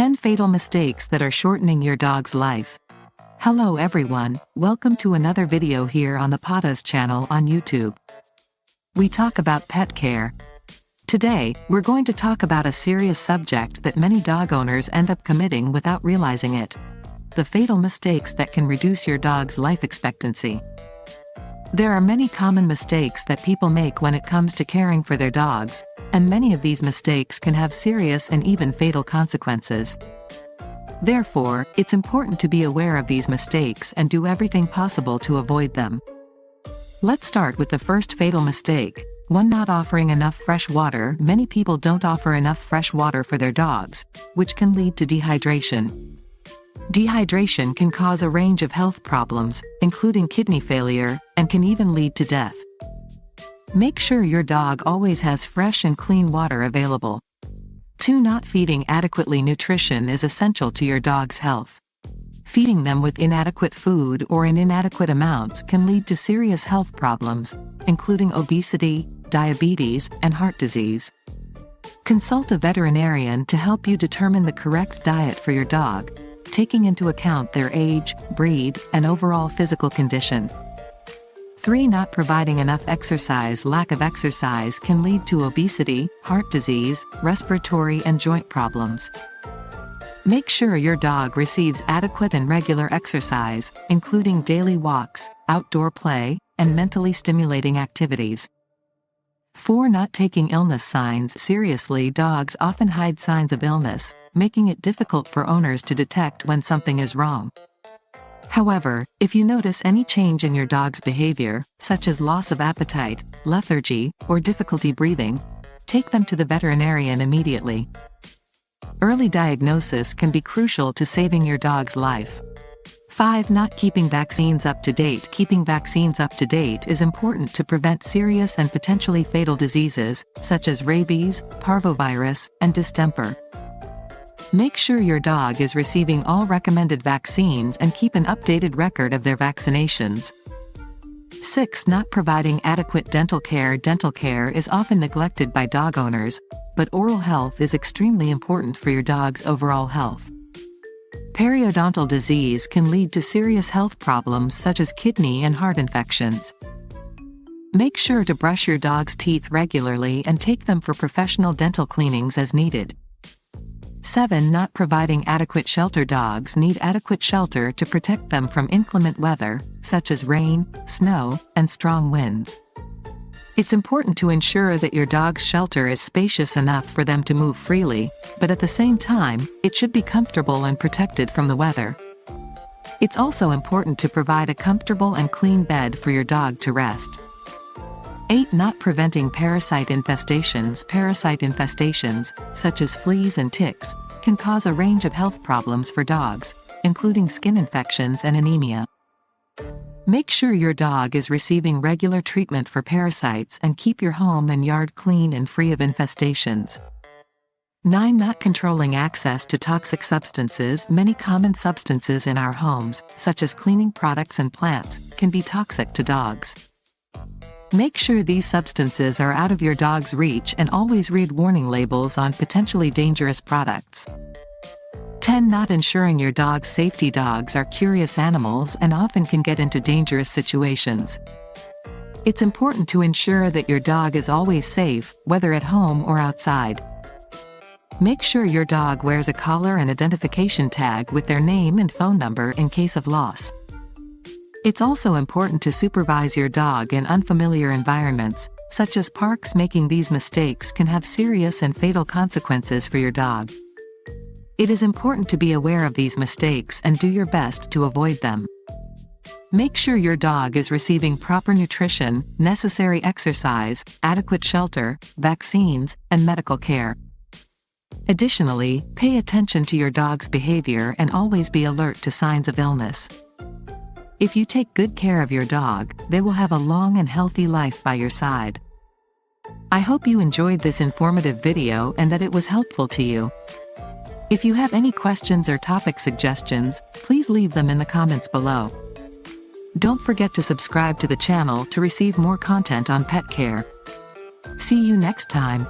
10 fatal mistakes that are shortening your dog's life. Hello everyone, welcome to another video here on the Patas channel on YouTube. We talk about pet care. Today, we're going to talk about a serious subject that many dog owners end up committing without realizing it. The fatal mistakes that can reduce your dog's life expectancy. There are many common mistakes that people make when it comes to caring for their dogs, and many of these mistakes can have serious and even fatal consequences. Therefore, it's important to be aware of these mistakes and do everything possible to avoid them. Let's start with the first fatal mistake. Not offering enough fresh water. Many people don't offer enough fresh water for their dogs, which can lead to dehydration. Dehydration can cause a range of health problems, including kidney failure, and can even lead to death. Make sure your dog always has fresh and clean water available. 2. Not feeding adequately. Nutrition is essential to your dog's health. Feeding them with inadequate food or in inadequate amounts can lead to serious health problems, including obesity, diabetes, and heart disease. Consult a veterinarian to help you determine the correct diet for your dog, taking into account their age, breed, and overall physical condition. 3. Not providing enough exercise. Lack of exercise can lead to obesity, heart disease, respiratory and joint problems. Make sure your dog receives adequate and regular exercise, including daily walks, outdoor play, and mentally stimulating activities. 4. Not taking illness signs seriously. Dogs often hide signs of illness, making it difficult for owners to detect when something is wrong. However, if you notice any change in your dog's behavior, such as loss of appetite, lethargy, or difficulty breathing, take them to the veterinarian immediately. Early diagnosis can be crucial to saving your dog's life. 5. Not keeping vaccines up to date. Keeping vaccines up to date is important to prevent serious and potentially fatal diseases, such as rabies, parvovirus, and distemper. Make sure your dog is receiving all recommended vaccines and keep an updated record of their vaccinations. 6. Not providing adequate dental care. Dental care is often neglected by dog owners, but oral health is extremely important for your dog's overall health. Periodontal disease can lead to serious health problems such as kidney and heart infections. Make sure to brush your dog's teeth regularly and take them for professional dental cleanings as needed. 7. Not providing adequate shelter. Dogs need adequate shelter to protect them from inclement weather, such as rain, snow, and strong winds. It's important to ensure that your dog's shelter is spacious enough for them to move freely, but at the same time, it should be comfortable and protected from the weather. It's also important to provide a comfortable and clean bed for your dog to rest. 8. Not preventing parasite infestations. Parasite infestations, such as fleas and ticks, can cause a range of health problems for dogs, including skin infections and anemia. Make sure your dog is receiving regular treatment for parasites and keep your home and yard clean and free of infestations. 9. Not controlling access to toxic substances. Many common substances in our homes, such as cleaning products and plants, can be toxic to dogs. Make sure these substances are out of your dog's reach and always read warning labels on potentially dangerous products. 10. Not ensuring your dog's safety. Dogs are curious animals and often can get into dangerous situations. It's important to ensure that your dog is always safe, whether at home or outside. Make sure your dog wears a collar and identification tag with their name and phone number in case of loss. It's also important to supervise your dog in unfamiliar environments, such as parks. Making these mistakes can have serious and fatal consequences for your dog. It is important to be aware of these mistakes and do your best to avoid them. Make sure your dog is receiving proper nutrition, necessary exercise, adequate shelter, vaccines, and medical care. Additionally, pay attention to your dog's behavior and always be alert to signs of illness. If you take good care of your dog, they will have a long and healthy life by your side. I hope you enjoyed this informative video and that it was helpful to you. If you have any questions or topic suggestions, please leave them in the comments below. Don't forget to subscribe to the channel to receive more content on pet care. See you next time.